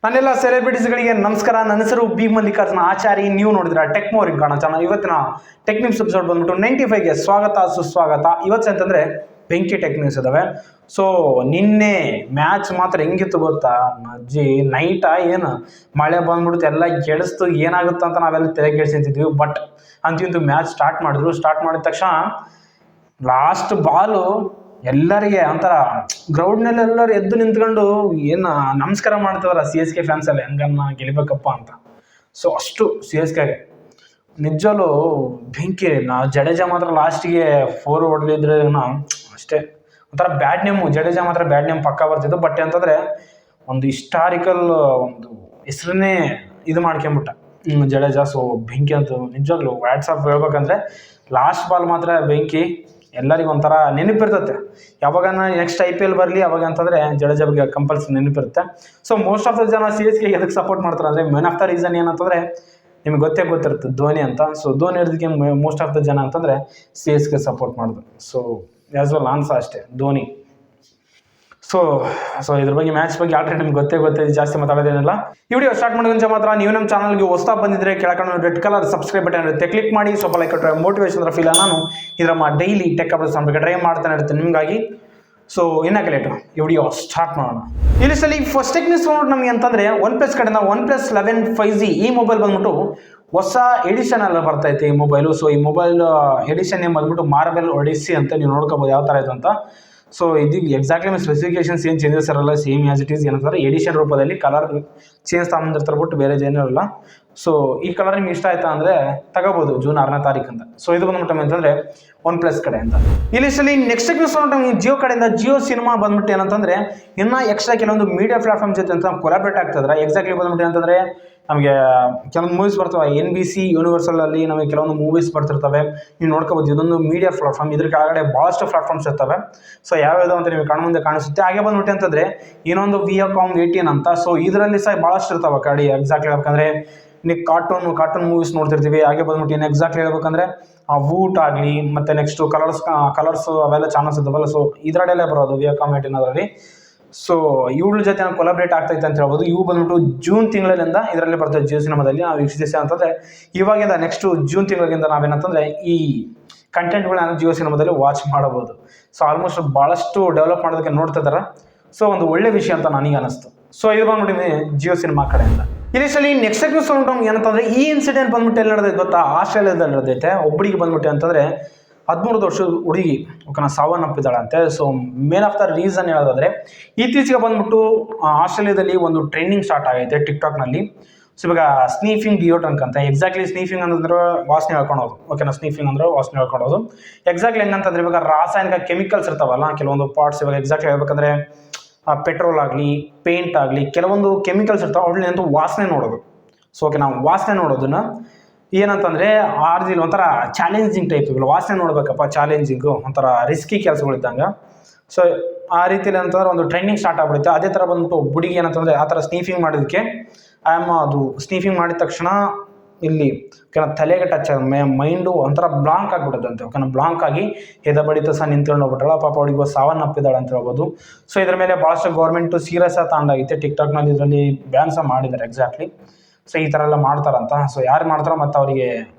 ನನ್ನೆಲ್ಲ ಸೆಲೆಬ್ರಿಟೀಸ್ಗಳಿಗೆ ನಮಸ್ಕಾರ. ನನ್ನ ಹೆಸರು ಬಿ ಮಲ್ಲಿಕಾರ್ಜುನ ಆಚಾರಿ. ನೀವು ನೋಡಿದ್ರೆ ಟೆಕ್ ಮೋರಿಂಗ್ ಕಾಣೋ ಚಾನಲ್. ಇವತ್ತಿನ ಟೆಕ್ ನ್ಯೂಸ್ ಎಪಿಸೋಡ್ ಬಂದ್ಬಿಟ್ಟು 95ಗೆ ಸ್ವಾಗತ ಸುಸ್ವಾಗತ. ಇವತ್ತು ಅಂತಂದರೆ ಬೆಂಕಿ ಟೆಕ್ ನ್ಯೂಸ್ ಇದಾವೆ. ಸೊ ನಿನ್ನೆ ಮ್ಯಾಚ್ ಮಾತ್ರ ಹೆಂಗಿತ್ತು ಗೊತ್ತಾ ಅಜ್ಜಿ, ನೈಟಾ ಏನು ಮಳೆ ಬಂದ್ಬಿಡುತ್ತೆ, ಎಲ್ಲ ಕೆಡಿಸ್ತು, ಏನಾಗುತ್ತೆ ಅಂತ ನಾವೆಲ್ಲ ತಲೆ ಕೆಡಿಸಿದ್ವಿ. ಬಟ್ ಅಂತೂ ಮ್ಯಾಚ್ ಸ್ಟಾರ್ಟ್ ಮಾಡಿದ ತಕ್ಷಣ ಲಾಸ್ಟ್ ಬಾಲು ಎಲ್ಲರಿಗೆ ಒಂಥರ ಗ್ರೌಂಡ್ನಲ್ಲಿ ಎಲ್ಲರೂ ಎದ್ದು ನಿಂತ್ಕೊಂಡು ಏನು ನಮಸ್ಕಾರ ಮಾಡ್ತಿದಾರ CSK ಫ್ಯಾನ್ಸ್ ಅಲ್ಲಿ, ಹೆಂಗನ್ನ ಗೆಲ್ಬೇಕಪ್ಪ ಅಂತ. ಸೊ ಅಷ್ಟು CSKಗೆ ನಿಜಲ್ಲೂ ಬೆಂಕಿ. ಜಡೇಜಾ ಮಾತ್ರ ಲಾಸ್ಟಿಗೆ 4 ಹೊಡೆದಿದ್ರೆ ಅಷ್ಟೇ ಒಂಥರ ಬ್ಯಾಡ್ ನೇಮು. ಜಡೇಜಾ ಮಾತ್ರ ಬ್ಯಾಡ್ ನೇಮ್ ಪಕ್ಕ ಬರ್ತಿದ್ದು. ಬಟ್ ಅಂತಂದರೆ ಒಂದು ಹಿಸ್ಟಾರಿಕಲ್ ಒಂದು ಹೆಸರನ್ನೇ ಇದು ಮಾಡ್ಕೊಂಬಿಟ್ಟ ಜಡೇಜಾ. ಸೊ ಬೆಂಕಿ ಅಂತ ನಿಜವಾಗ್ಲು ವಾಟ್ಸಪ್ ಹೇಳ್ಬೇಕಂದ್ರೆ ಲಾಸ್ಟ್ ಬಾಲ್ ಮಾತ್ರ ಬೆಂಕಿ. ಎಲ್ಲರಿಗೂ ಒಂಥರ ನೆನಪಿರ್ತತೆ. ಯಾವಾಗ ನೆಕ್ಸ್ಟ್ IPL ಬರಲಿ ಅವಾಗ ಅಂತಂದರೆ ಜಡೇಜಾ ಬಗ್ಗೆ ಕಂಪಲ್ಸರಿ ನೆನಪಿರುತ್ತೆ. ಸೊ ಮೋಸ್ಟ್ ಆಫ್ ದ ಜನ CSK ಎದಕ್ಕೆ ಸಪೋರ್ಟ್ ಮಾಡ್ತಾರೆ ಅಂದರೆ ಮೇನ್ ಆಫ್ ದ ರೀಸನ್ ಏನಂತಂದರೆ ನಿಮ್ಗೆ ಗೊತ್ತಿರುತ್ತೆ ಧೋನಿ ಅಂತ. ಸೊ ಧೋನಿ ಹಿಡಿದಕ್ಕೆ ಮೋಸ್ಟ್ ಆಫ್ ದ ಜನ ಅಂತಂದರೆ CSK ಸಪೋರ್ಟ್ ಮಾಡೋದು. ಸೊ ಆ್ಯಸ್ ವೆಲ್ ನಾನು ಸಹ ಅಷ್ಟೇ ಧೋನಿ. ಸೊ ಇದ್ರ ಬಗ್ಗೆ ಮ್ಯಾಚ್ ಬಗ್ಗೆ ಆಲ್ರೆಡಿ ನಿಮ್ಗೆ ಗೊತ್ತೇ ಜಾಸ್ತಿ ಮಾತಾಡೋದೇನಿಲ್ಲ. ಈ ವಿಡಿಯೋ ಸ್ಟಾರ್ಟ್ ಮಾಡೋದಂಚೆ ಮಾತ್ರ ನೀವು ನಮ್ಮ ಚಾನಲ್ಗೆ ಹೊಸ ಬಂದಿದ್ರೆ ಕೆಳಗಡೆ ರೆಡ್ ಕಲರ್ ಸಬ್ಸ್ಕ್ರೈಬ್ ಬಟನ್ ಇರುತ್ತೆ, ಕ್ಲಿಕ್ ಮಾಡಿ. ಸ್ವಲ್ಪ ಲೈಕ್ ಕೊಟ್ಟರೆ ಮೋಟಿವೇಶನ್ ಫೀಲ್ ನಾನು ಇದರ ಡೈಲಿ ಟೆಕ್ ಅಪ್ಡೇಟ್ಸ್ ಮಾಡಬೇಕು ಟ್ರೈ ಮಾಡ್ತಾನೆ ಇರುತ್ತೆ ನಿಮಗಾಗಿ. ಸೊ ಇನ್ನಕ್ಕೆ ಲೇಟು ಈ ವಿಡಿಯೋ ಸ್ಟಾರ್ಟ್ ಮಾಡೋಣ. ಇಲ್ಲಿ ಸಲ ಫಸ್ಟ್ ಟೆಕ್ ನ್ಯೂಸ್ ನೋಡೋದು ನಮಗೆ ಅಂತಂದರೆ OnePlus ಕಡೆಯಿಂದ OnePlus 11 5G ಈ ಮೊಬೈಲ್ ಬಂದ್ಬಿಟ್ಟು ಹೊಸ ಎಡಿಷನ್ ಎಲ್ಲ ಬರ್ತೈತೆ ಈ ಮೊಬೈಲು. ಸೊ ಈ ಮೊಬೈಲ್ ಎಡಿಷನ್ ನೇಮ್ ಬಂದ್ಬಿಟ್ಟು ಮಾರ್ಬಲ್ ಒಡಿಸ್ಸಿ ಅಂತ ನೀವು ನೋಡ್ಕೋಬೋದು ಯಾವ ಥರ ಇದೆ ಅಂತ. ಸೊ ಇದು ಎಕ್ಸಾಕ್ಟ್ಲಿ ಸ್ಪೆಸಿಫಿಕೇಶನ್ಸ್ ಏನು ಚೇಂಜಸ್ ಇರಲ್ಲ, ಸೇಮ್ ಆ್ಯಸ್ ಇಟ್ ಈಸ್. ಏನಂತಾರೆ ಎಡಿಷನ್ ರೂಪದಲ್ಲಿ ಕಲರ್ ಚೇಂಜ್ ತಗೊಂಡಿರ್ತಾರೆ ಬಿಟ್ಟು ಬೇರೆ ಏನಿರಲ್ಲ. ಸೊ ಈ ಕಲರ್ ನಿಮ್ಗೆ ಇಷ್ಟ ಆಯ್ತಾ ಅಂದರೆ ತಗೋಬೋದು ಜೂನ್ 6ನೇ ತಾರೀಕು ಅಂತ. ಸೊ ಇದು ಬಂದ್ಬಿಟ್ಟು ಅಂತಂದರೆ OnePlus ಕಡೆಯಿಂದ. ಇಲ್ಲಿ ಸಲ ನೆಕ್ಸ್ಟ್ ನ್ಯೂಸ್ ನೋಡೋಣ ಜಿಯೋ ಕಡೆಯಿಂದ. ಜಿಯೋ ಸಿನಿಮಾ ಬಂದ್ಬಿಟ್ಟು ಏನಂತಂದರೆ ಇನ್ನೂ ಎಕ್ಸ್ಟ್ರಾ ಕೆಲವೊಂದು ಮೀಡಿಯಾ ಪ್ಲಾಟ್ಫಾರ್ಮ್ ಜೊತೆ ಅಂತ ಕೊಲಾಬ್ರೇಟ್ ಆಗ್ತಿದ್ರೆ. ಎಕ್ಸಾಕ್ಟ್ಲಿ ಬಂದ್ಬಿಟ್ಟು ಅಂತಂದರೆ ನಮಗೆ ಕೆಲವೊಂದು ಮೂವೀಸ್ ಬರ್ತವೆ NBC ಯೂನಿವರ್ಸಲಲ್ಲಿ. ನಮಗೆ ಕೆಲವೊಂದು ಮೂವೀಸ್ ಬರ್ತಿರ್ತವೆ, ನೀವು ನೋಡ್ಕೋಬೋದು. ಇದೊಂದು ಮೀಡಿಯಾ ಪ್ಲಾಟ್ಫಾರ್ಮ್. ಇದ್ರ ಕೆಳಗಡೆ ಭಾಳಷ್ಟು ಪ್ಲಾಟ್ಫಾರ್ಮ್ಸ್ ಇರ್ತವೆ. ಸೊ ಯಾವ್ಯಾವುದು ಅಂತ ನಿಮಗೆ ಕಣ್ಮುಂದೆ ಕಾಣಿಸುತ್ತೆ. ಹಾಗೆ ಬಂದ್ಬಿಟ್ಟು ಅಂತಂದರೆ ಇನ್ನೊಂದು Viacom 18 ಅಂತ. ಸೊ ಇದರಲ್ಲಿ ಸಹ ಭಾಳಷ್ಟು ಇರ್ತಾವೆ ಕಡೆ. ಎಕ್ಸಾಕ್ಟ್ಲಿ ಹೇಳ್ಬೇಕಂದ್ರೆ ನೀವು ಕಾರ್ಟೂನ್ ಮೂವೀಸ್ ನೋಡ್ತಿರ್ತೀವಿ. ಹಾಗೆ ಬಂದ್ಬಿಟ್ಟು ಏನು ಎಕ್ಸಾಕ್ಟ್ಲಿ ಹೇಳ್ಬೇಕಂದ್ರೆ ವೂಟ್ ಆಗಲಿ, ಮತ್ತು ನೆಕ್ಸ್ಟು ಕಲರ್ಸ್ ಅವೆಲ್ಲ ಚಾನಲ್ಸ್ ಇದ್ದಾವಲ್ಲ. ಸೊ ಇದರಡೆಲ್ಲೇ ಬರೋದು Viacom 18 ಅದರಲ್ಲಿ. ಸೊ ಇವ್ಳ ಜೊತೆ ನಾವು ಕೊಲಾಬ್ರೇಟ್ ಆಗ್ತೈತೆ ಅಂತ ಹೇಳ್ಬೋದು. ಇವು ಬಂದ್ಬಿಟ್ಟು ಜೂನ್ ತಿಂಗಳಿಂದ ಇದರಲ್ಲಿ ಬರ್ತದೆ ಜಿಯೋ ಸಿನಿಮಾದಲ್ಲಿ. ನಾವು ವೀಕ್ಷಿಸಿ ಅಂತಂದರೆ ಇವಾಗಿಂದ ನೆಕ್ಸ್ಟ್ ಜೂನ್ ತಿಂಗಳಿಂದ ನಾವೇನಂತಂದರೆ ಈ ಕಂಟೆಂಟ್ಗಳನ್ನ ಜಿಯೋ ಸಿನಿಮಾದಲ್ಲಿ ವಾಚ್ ಮಾಡಬಹುದು. ಸೊ ಆಲ್ಮೋಸ್ಟ್ ಭಾಳಷ್ಟು ಡೆವಲಪ್ ಮಾಡೋದಕ್ಕೆ ನೋಡ್ತಿದ್ದಾರೆ. ಸೊ ಒಂದು ಒಳ್ಳೆ ವಿಷಯ ಅಂತ ನನಗೆ ಅನಿಸ್ತು. ಸೊ ಇದು ಬಂದ್ಬಿಟ್ಟಿದೆ ಜಿಯೋ ಸಿನಿಮಾ ಕಡೆಯಿಂದ. ಇಲ್ಲಿ ಸಲ ನೆಕ್ಸ್ಟ್ ನ್ಯೂಸ್ ಏನಂತಂದರೆ ಈ ಇನ್ಸಿಡೆಂಟ್ ಬಂದ್ಬಿಟ್ಟು ಎಲ್ಲಿ ನಡೆದೈತೆ ಗೊತ್ತಾ, ಆಸ್ಟ್ರೇಲಿಯಾದಲ್ಲಿ ನಡೆದೈತೆ. ಒಬ್ಬರಿಗೆ ಬಂದ್ಬಿಟ್ಟು ಅಂತಂದರೆ 13 ವರ್ಷದ ಹುಡುಗಿ ಸಾವನ್ನಪ್ಪಿದ್ದಾಳಂತೆ. So main of the reason ಹೇಳೋದಾದರೆ ಇತ್ತೀಚೆಗೆ ಬಂದ್ಬಿಟ್ಟು ಆಸ್ಟ್ರೇಲಿಯಾದಲ್ಲಿ ಒಂದು ಟ್ರೆಂಡಿಂಗ್ ಸ್ಟಾರ್ಟ್ ಆಗೈತೆ ಟಿಕ್ಟಾಕ್ನಲ್ಲಿ. ಸೊ ಇವಾಗ ಸ್ನೀಫಿಂಗ್ ಡಿಯೋಡ್ರಂಕ್ ಅಂತ. ಎಕ್ಸಾಕ್ಟ್ಲಿ ಸ್ನೀಫಿಂಗ್ ಅಂತಂದ್ರೆ ವಾಸನೆ ಹೇಳ್ಕೊಳೋದು. ಓಕೆನಾ, ಸ್ನೀಫಿಂಗ್ ಅಂದ್ರೆ ವಾಸನೆ ಹೇಳ್ಕೊಳೋದು. ಎಕ್ಸಾಕ್ಟ್ಲಿ ಹೆಂಗಂತಂದ್ರೆ ಇವಾಗ ರಾಸಾಯನಿಕ ಕೆಮಿಕಲ್ಸ್ ಇರ್ತಾವಲ್ಲ ಕೆಲವೊಂದು ಪಾರ್ಟ್ಸ್. ಇವಾಗ ಎಕ್ಸಾಕ್ಟ್ಲಿ ಹೇಳ್ಬೇಕಂದ್ರೆ ಪೆಟ್ರೋಲ್ ಆಗಲಿ, ಪೇಂಟ್ ಆಗಲಿ, ಕೆಲವೊಂದು ಕೆಮಿಕಲ್ಸ್ ಇರ್ತಾವೆ. ಅವ್ಳನ್ನಂತೂ ವಾಸನೆ ನೋಡೋದು. ಸೊ ಓಕೆ, ನಾವು ವಾಸನೆ ನೋಡೋದನ್ನ ಏನಂತಂದರೆ ಆರ್ಜಿಲ್ ಒಂಥರ ಚಾಲೆಂಜಿಂಗ್ ಟೈಪ್. ಇವಾಗ ವಾಸನೆ ನೋಡ್ಬೇಕಪ್ಪ, ಚಾಲೆಂಜಿಂಗು, ಒಂಥರ ರಿಸ್ಕಿ ಕೆಲಸಗಳಿದ್ದಂಗೆ. ಸೊ ಆ ರೀತಿಯಲ್ಲಿ ಅಂತಂದ್ರೆ ಒಂದು ಟ್ರೆಂಡಿಂಗ್ ಸ್ಟಾರ್ಟ್ ಆಗ್ಬಿಡುತ್ತೆ. ಅದೇ ಥರ ಬಂದ್ಬಿಟ್ಟು ಹುಡುಗಿ ಏನಂತಂದರೆ ಆ ಥರ ಸ್ನೀಫಿಂಗ್ ಮಾಡೋದಕ್ಕೆ ಅದು ಸ್ನೀಫಿಂಗ್ ಮಾಡಿದ ತಕ್ಷಣ ಇಲ್ಲಿ ತಲೆಗೆ ಟಚ್ ಮೈಂಡು ಒಂಥರ ಬ್ಲಾಂಕ್ ಆಗಿಬಿಡುತ್ತಂತೆ. ಓಕೆನಾ, ಬ್ಲಾಂಕ್ ಆಗಿ ಬಡಿತ ಸಹ ನಿಂತ್ಕೊಂಡು ಹೋಗ್ಬಿಟ್ಟಾಳ. ಪಾಪ ಹುಡುಗಿ ಸಾವನ್ನಪ್ಪಿದ್ದಾಳೆ ಅಂತ ಹೇಳ್ಬೋದು. ಸೊ ಇದ್ರ ಮೇಲೆ ಭಾಳಷ್ಟು ಗೌರ್ಮೆಂಟು ಸೀರಿಯಸ್ ಆಗಿ ತಗೊಂಡಾಗೈತೆ. ಟಿಕ್ಟಾಕ್ನಲ್ಲಿ ಇದರಲ್ಲಿ ಬ್ಯಾನ್ ಸಹ ಮಾಡಿದ್ದಾರೆ ಎಕ್ಸಾಕ್ಟ್ಲಿ. ಸೊ ಈ ಥರ ಎಲ್ಲ ಮಾಡ್ತಾರಂತ. ಸೊ ಯಾರು ಮಾಡ್ತಾರೋ ಮತ್ತು ಅವರಿಗೆ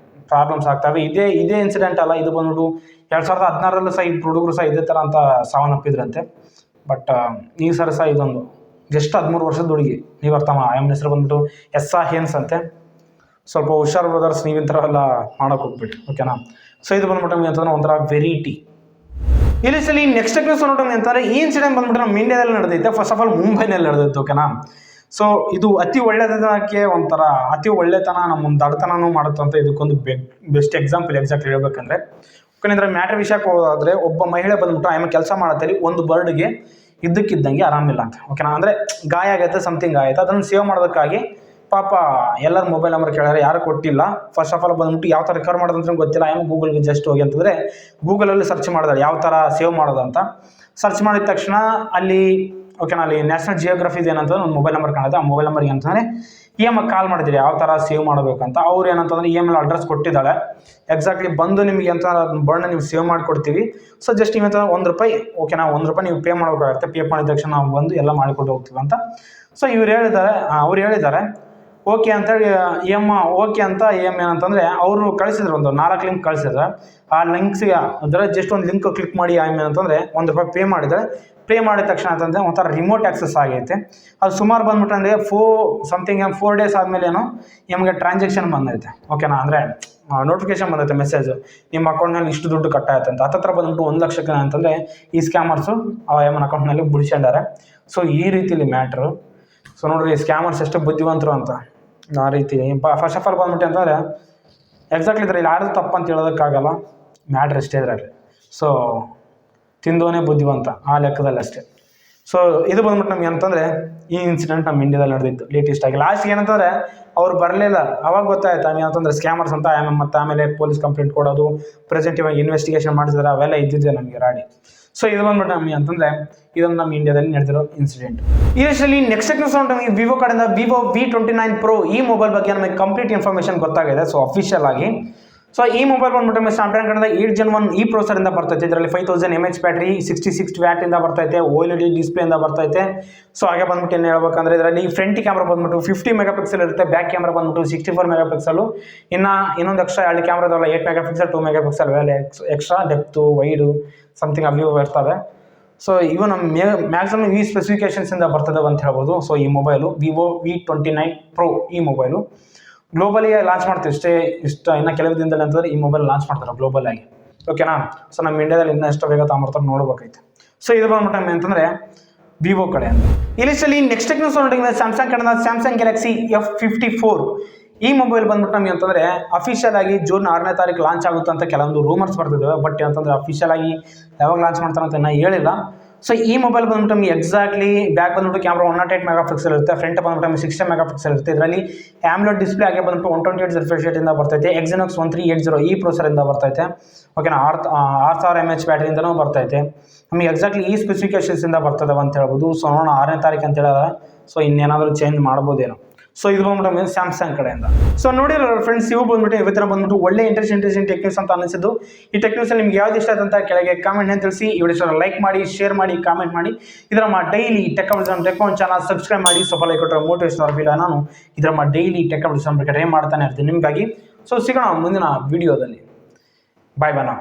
ಪ್ರಾಬ್ಲಮ್ಸ್ ಆಗ್ತವೆ. ಇದೇ ಇನ್ಸಿಡೆಂಟ್ ಅಲ್ಲ, ಇದು ಬಂದ್ಬಿಟ್ಟು 2016ರಲ್ಲೂ ಸಹ ಇಬ್ಬರು ಹುಡುಗರು ಸಹ ಇದೇ ಥರ ಅಂತ ಸಾವನ್ನಪ್ಪಿದ್ರಂತೆ. ಬಟ್ ಈ ಸರಿ ಸಹ ಇದೊಂದು ಜಸ್ಟ್ 13 ವರ್ಷದ ಹುಡುಗಿ. ನೀವು ಅರ್ಥಮ್ಮ, ಆಯಮ್ಮನ ಹೆಸರು ಬಂದ್ಬಿಟ್ಟು ಎಸ್ಸಾ ಹೇನ್ಸ್ ಅಂತೆ. ಸ್ವಲ್ಪ ಹುಷಾರು ಬ್ರದರ್ಸ್, ನೀವು ಈ ಥರ ಎಲ್ಲ ಮಾಡೋಕೆ ಹೋಗ್ಬಿಟ್ಟು. ಓಕೆನಾ. ಸೊ ಇದು ಬಂದ್ಬಿಟ್ಟು ಅಂತಂದ್ರೆ ಒಂಥರ ವೆರೈಟಿ. ಇಲ್ಲಿ ಸಲ ನೆಕ್ಸ್ಟ್ ನ್ಯೂಸ್ ನೋಡೋಣ ಅಂತಂದರೆ ಈ ಇನ್ಸಿಡೆಂಟ್ ಬಂದ್ಬಿಟ್ಟು ನಮ್ಮ ಇಂಡಿಯಾದಲ್ಲಿ ನಡೆದೈತೆ. ಫಸ್ಟ್ ಆಫ್ ಆಲ್ ಮುಂಬೈನಲ್ಲಿ ನಡೆದೈತೆ. ಓಕೆನಾ. ಸೊ ಇದು ಅತಿ ಒಳ್ಳೆತನಕ್ಕೆ ಒಂಥರ ಅತಿ ಒಳ್ಳೆತನ ನಮ್ಮ ದಡತನೂ ಮಾಡುತ್ತೆ ಅಂತ ಇದಕ್ಕೊಂದು ಬೆಸ್ಟ್ ಎಕ್ಸಾಂಪಲ್ ಎಕ್ಸಾಕ್ಟ್ಲಿ ಹೇಳ್ಬೇಕಂದ್ರೆ. ಯಾಕಂದರೆ ಮ್ಯಾಟ್ರ್ ವಿಷಯಕ್ಕೆ ಹೋದಾದರೆ ಒಬ್ಬ ಮಹಿಳೆ ಬಂದ್ಬಿಟ್ಟು ಆಮೇಲೆ ಕೆಲಸ ಮಾಡತ್ತಲ್ಲಿ ಒಂದು ಬರ್ಡ್ಗೆ ಇದ್ದಕ್ಕಿದ್ದಂಗೆ ಆರಾಮಿಲ್ಲ ಅಂತ. ಓಕೆನಾ, ಅಂದರೆ ಗಾಯ ಆಗೈತೆ, ಸಮಥಿಂಗ್ ಆಯಿತು. ಅದನ್ನು ಸೇವ್ ಮಾಡೋದಕ್ಕಾಗಿ ಪಾಪ ಎಲ್ಲರ ಮೊಬೈಲ್ ನಂಬರ್ ಕೇಳಿದ್ರೆ ಯಾರು ಕೊಟ್ಟಿಲ್ಲ. ಫಸ್ಟ್ ಆಫ್ ಆಲ್ ಬಂದ್ಬಿಟ್ಟು ಯಾವ ಥರ ರಿಕವರ್ ಮಾಡೋದಂತ ಗೊತ್ತಿಲ್ಲ. ಗೂಗಲ್ಗೆ ಜಸ್ಟ್ ಹೋಗಿ ಅಂತಂದರೆ ಗೂಗಲಲ್ಲಿ ಸರ್ಚ್ ಮಾಡಿದಾಳೆ ಯಾವ ಥರ ಸೇವ್ ಮಾಡೋದು ಅಂತ. ಸರ್ಚ್ ಮಾಡಿದ ತಕ್ಷಣ ಅಲ್ಲಿ ಓಕೆನಾ, ಅಲ್ಲಿ ನ್ಯಾಷನಲ್ ಜಿಯೋಗ್ರಫಿದು ಏನಂತಂದ್ರೆ ಒಂದು ಮೊಬೈಲ್ ನಂಬರ್ ಕಾಣುತ್ತೆ. ಆ ಮೊಬೈಲ್ ನಂಬರ್ಗೆ ಅಂತಂದರೆ ಕಾಲ್ ಮಾಡಿದ್ದೀರಿ ಯಾವ ಥರ ಸೇವ್ ಮಾಡಬೇಕಂತ. ಅವ್ರು ಏನಂತಂದರೆ ಅಡ್ರೆಸ್ ಕೊಟ್ಟಿದ್ದಾಳೆ. ಎಕ್ಸಾಕ್ಟ್ಲಿ ಬಂದು ನಿಮಗೆ ಅಂತ ಬರ್ಡ್ನ ನೀವು ಸೇವ್ ಮಾಡಿಕೊಡ್ತೀವಿ. ಸೊ ಜಸ್ಟ್ ನೀವು ₹1 ಓಕೆನಾ, ₹1 ನೀವು ಪೇ ಮಾಡಬೇಕಾಗುತ್ತೆ. ಪೇ ಮಾಡಿದ ತಕ್ಷಣ ನಾವು ಬಂದು ಎಲ್ಲ ಮಾಡಿಕೊಟ್ಟು ಹೋಗ್ತೀವಿ ಅಂತ. ಸೊ ಇವ್ರು ಹೇಳಿದ್ದಾರೆ, ಅವ್ರು ಹೇಳಿದ್ದಾರೆ ಓಕೆ ಅಂತೇಳಿ ಓಕೆ ಅಂತ ಏನಂತಂದರೆ ಅವರು ಕಳಿಸಿದ್ರು, ಒಂದು 4 ಲಿಂಕ್ ಕಳಿಸಿದ್ರೆ ಆ ಲಿಂಕ್ಸ್ಗೆ ಅದರ ಜಸ್ಟ್ ಒಂದು ಲಿಂಕ್ ಕ್ಲಿಕ್ ಮಾಡಿ ಏನಂತಂದರೆ ₹1 ಪೇ ಮಾಡಿದರೆ, ಪೇ ಮಾಡಿದ ತಕ್ಷಣ ಅಂತಂದರೆ ಒಂಥರ ರಿಮೋಟ್ ಆಕ್ಸೆಸ್ ಆಗೈತೆ. ಅದು ಸುಮಾರು ಬಂದ್ಬಿಟ್ಟು ಅಂದರೆ 4 ಡೇಸ್ ಆದಮೇಲೆ ಏನೋ ನಿಮಗೆ ಟ್ರಾನ್ಸಾಕ್ಷನ್ ಬಂದೈತೆ, ಓಕೆನಾ. ಅಂದರೆ ನೋಟಿಫಿಕೇಶನ್ ಬಂದೈತೆ ಮೆಸೇಜು, ನಿಮ್ಮ ಅಕೌಂಟ್ನಲ್ಲಿ ಇಷ್ಟು ದುಡ್ಡು ಕಟ್ಟಾಯ್ತು ಅಂತ. ಹತ್ತತ್ರ ಬಂದ್ಬಿಟ್ಟು 1 ಲಕ್ಷಕ್ಕೆ ಅಂತಂದರೆ ಈ ಸ್ಕ್ಯಾಮರ್ಸು ಆ ಅಕೌಂಟ್ನಲ್ಲಿ ಬಿಡಿಸ್ಕೊಂಡಾರೆ. ಸೊ ಈ ರೀತಿಲಿ ಮ್ಯಾಟ್ರು. ಸೊ ನೋಡ್ರಿ ಸ್ಕ್ಯಾಮರ್ಸ್ ಎಷ್ಟು ಬುದ್ಧಿವಂತರು ಅಂತ. ಆ ರೀತಿ ಫಸ್ಟ್ ಆಫ್ ಆಲ್ ಬಂದ್ಬಿಟ್ಟು ಅಂತಂದರೆ ಎಕ್ಸಾಕ್ಟ್ಲಿ ಇದ್ರಲ್ಲಿ ಯಾರ್ದು ತಪ್ಪು ಅಂತ ಹೇಳೋದಕ್ಕಾಗಲ್ಲ, ಮ್ಯಾಟ್ರ್ ಎಷ್ಟೇ ಇದರಲ್ಲಿ. ಸೊ ತಿಂದೋನೇ ಬುದ್ಧಿವಂತ ಆ ಲೆಕ್ಕದಲ್ಲಿ ಅಷ್ಟೇ. ಸೊ ಇದು ಬಂದ್ಬಿಟ್ಟು ನಮ್ಗೆ ಅಂತಂದರೆ ಈ ಇನ್ಸಿಡೆಂಟ್ ನಮ್ಮ ಇಂಡಿಯಾದಲ್ಲಿ ನಡೆದಿತ್ತು ಲೇಟೆಸ್ಟ್ ಆಗಿ. ಲಾಸ್ಟ್ಗೆ ಏನಂತಂದರೆ ಅವ್ರು ಬರಲಿಲ್ಲ, ಅವಾಗ ಗೊತ್ತಾಯ್ತು ಏನಂತಂದರೆ ಸ್ಕ್ಯಾಮರ್ಸ್ ಅಂತ. ಮತ್ತು ಆಮೇಲೆ ಪೊಲೀಸ್ ಕಂಪ್ಲೇಂಟ್ ಕೊಡೋದು, ಪ್ರೆಸೆಂಟಿವ್ ಆಗಿ ಇನ್ವೆಸ್ಟಿಗೇಷನ್ ಮಾಡಿಸಿದ್ರೆ ಅವೆಲ್ಲ ಇದ್ದಿದ್ದೆ ನಮಗೆ ರಾಡಿ. ಸೊ ಇದು ಬಂದ್ಬಿಟ್ಟು ನಮಗೆ ಅಂತಂದರೆ ಇದೊಂದು ನಮ್ಮ ಇಂಡಿಯಾದಲ್ಲಿ ನಡೆದಿರೋ ಇನ್ಸಿಡೆಂಟ್. ಇದರಲ್ಲಿ ನೆಕ್ಸ್ಟ್ ನಮಗೆ ವಿವೋ ಕಡೆಯಿಂದ ವಿವೋ V29 Pro ಈ ಮೊಬೈಲ್ ಬಗ್ಗೆ ನಮಗೆ ಕಂಪ್ಲೀಟ್ ಇನ್ಫಾರ್ಮೇಷನ್ ಗೊತ್ತಾಗಿದೆ. ಸೊ ಅಫಿಷಿಯಲ್ ಆಗಿ ಸೊ ಈ ಮೊಬೈಲ್ ಬಂದ್ಬಿಟ್ಟು ಸ್ನ್ಯಾಪ್ಡ್ರಾಗನ್ ಕಡೆಯಿಂದ 8 Gen 1 ಈ ಪ್ರೊಸೆಸರಿಂದ ಬರ್ತೈತೆ. ಇದರಲ್ಲಿ 5000 mAh ಬ್ಯಾಟ್ರಿ, 66 ವ್ಯಾಟಿಂದ ಬರ್ತೈತೆ, OLED ಡಿಸ್ಪ್ಲೇಯಿಂದ ಬರ್ತೈತೆ. ಸೊ ಹಾಗೆ ಬಂದ್ಬಿಟ್ಟು ಏನು ಹೇಳ್ಬೇಕಂದ್ರೆ ಇದರಲ್ಲಿ ಫ್ರಂಟ್ ಕ್ಯಾಮ್ರಾ ಬಂದ್ಬಿಟ್ಟು 50 MP ಇರುತ್ತೆ, ಬ್ಯಾಕ್ ಕ್ಯಾಮ್ರಾ ಬಂದ್ಬಿಟ್ಟು 64 MP. ಇನ್ನೊಂದು ಎಕ್ಸ್ಟ್ರಾ 2 ಕ್ಯಾಮ್ರಾದಲ್ಲ 8 MP, 2 MP ವೇಲೆ ಎಕ್ಸ್ಟ್ರಾ ಡೆಪ್ತು, ವೈಡು ಸಮಥಿಂಗ್ ಅವ್ಯೂ ಇರ್ತವೆ. ಸೊ ಇವು ನಮ್ಮ ಮ್ಯಾಕ್ಸಿಮಮ್ ಈ ಸ್ಪೆಸಿಫಿಕೇಶನ್ಸಿಂದ ಬರ್ತದೆ ಅಂತ ಹೇಳ್ಬೋದು. ಸೊ ಈ ಮೊಬೈಲು ವಿವೋ V29 Pro ಈ ಮೊಬೈಲು ಗ್ಲೋಬಲಿ ಲಾಂಚ್ ಮಾಡ್ತೀವಿ ಇನ್ನು ಕೆಲವು ದಿನದಲ್ಲಿ ಅಂತಂದರೆ ಈ ಮೊಬೈಲ್ ಲಾಂಚ್ ಮಾಡ್ತಾರೆ ಗ್ಲೋಬಲ್ ಆಗಿ, ಓಕೆನಾ. ಸೊ ನಮ್ಮ ಇಂಡಿಯಾದಲ್ಲಿ ಇನ್ನೂ ಎಷ್ಟು ಬೇಗ ತಗೊಂಬರ್ತಾರೆ ನೋಡ್ಬೇಕೈತೆ. ಸೊ ಇದು ಬಂದ್ಬಿಟ್ಟು ಅಂತಂದರೆ ವಿವೋ ಕಡೆ ಅಂತ. ಇಲ್ಲಿ ನೆಕ್ಸ್ಟ್ ಟೆಕ್ನಾಲಜಿ ಸ್ಯಾಮ್ಸಂಗ್ ಕಡೆಯಿಂದ ಸ್ಯಾಮ್ಸಂಗ್ ಗ್ಯಾಲಕ್ಸಿ F54 ಈ ಮೊಬೈಲ್ ಬಂದ್ಬಿಟ್ಟು ನಮಗೆ ಅಂತಂದರೆ ಅಫಿಷಿಯಲ್ ಆಗಿ ಜೂನ್ 6ನೇ ತಾರೀಕು ಲಾಂಚ್ ಆಗುತ್ತೆ ಅಂತ ಕೆಲವೊಂದು ರೂಮರ್ಸ್ ಬರ್ತಿದ್ದಾವೆ. ಬಟ್ ಅಂತಂದರೆ ಅಫಿಷಿಯಲ್ ಆಗಿ ಯಾವಾಗ ಲಾಂಚ್ ಮಾಡ್ತಾರೆ ಅಂತ ಇನ್ನೂ ಹೇಳಿಲ್ಲ. ಸೊ ಈ ಮೊಬೈಲ್ ಬಂದ್ಬಿಟ್ಟು ನಮಗೆ ಎಕ್ಸಾಕ್ಟ್ಲಿ ಬ್ಯಾಕ್ ಬಂದ್ಬಿಟ್ಟು ಕ್ಯಾಮ್ರಾ 108 MP ಇರುತ್ತೆ, ಫ್ರಂಟ್ ಬಂದ್ಬಿಟ್ಟು 60 MP ಇರುತ್ತೆ. ಇದರಲ್ಲಿ AMOLED ಡಿಸ್ಪ್ಲೇ ಆಗಿ ಬಂದ್ಬಿಟ್ಟು 128 ರಿಫ್ರೆಶ್ ರೇಟಿಂದ ಬರ್ತೈತೆ. Exynos 1380 ಈ ಪ್ರೊಸೆಸರಿಂದ ಬರ್ತೈತೆ, ಓಕೆನಾ. 6000 mAh ಬ್ಯಾಟ್ರಿಯಿಂದನೂ ಬರ್ತೈತೆ. ನಮಗೆ ಎಕ್ಸಾಕ್ಟ್ಲಿ ಈ ಸ್ಪೆಸಿಫಿಕೇಶನ್ಸಿಂದ ಬರ್ತದೆ ಅಂತ ಹೇಳ್ಬೋದು. ಸೊ ನೋಡೋಣ 6ನೇ ತಾರೀಕು ಅಂತ ಹೇಳಿದ್ರೆ, ಸೊ ಇನ್ನೇನಾದರೂ ಚೇಂಜ್ ಮಾಡ್ಬೋದೇನೋ. ಸೊ ಇದು ಬಂದ್ಬಿಟ್ಟು ಸ್ಯಾಮ್ಸಂಗ್ ಕಡೆಯಿಂದ. ಸೊ ನೋಡಿರೋ ಫ್ರೆಂಡ್ಸ್, ಇವು ಬಂದ್ಬಿಟ್ಟು ಇವತ್ತಿನ ಬಂದ್ಬಿಟ್ಟು ಒಳ್ಳೆ ಇಂಟ್ರೆಸ್ಟಿಂಗ್ ಟೆಕ್ನಿಕ್ಸ್ ಅಂತ ಅನಿಸಿದ್ದು. ಈ ಟೆಕ್ನಿಕ್ಸ್ ನಿಮ್ಗೆ ಯಾವ್ದು ಇಷ್ಟ ಅಂತ ಕೆಳಗೆ ಕಾಮೆಂಟ್ ತಿಳಿಸಿ. ಈ ವಿಡಿಯೋ ಲೈಕ್ ಮಾಡಿ, ಶೇರ್ ಮಾಡಿ, ಕಾಮೆಂಟ್ ಮಾಡಿ. ಇದರ ಡೈಲಿ ಟೆಕ್ ಚಾನಲ್ ಸಬ್ಸ್ಕ್ರೈಬ್ ಮಾಡಿ. ಸ್ವಲ್ಪ ಲೈಕ್ ಕೊಟ್ಟರೆ ಮೋಟಿವೇಶನ್ ಫೀಲ್ ನಾನು ಇದರ ಡೈಲಿ ಟೆಕ್ ಟ್ರೈ ಮಾಡ್ತಾನೆ ಇರ್ತೀನಿ ನಿಮಗಾಗಿ. ಸೊ ಸಿಗೋಣ ಮುಂದಿನ ವಿಡಿಯೋದಲ್ಲಿ. ಬಾಯ್ ಬಾಯ್.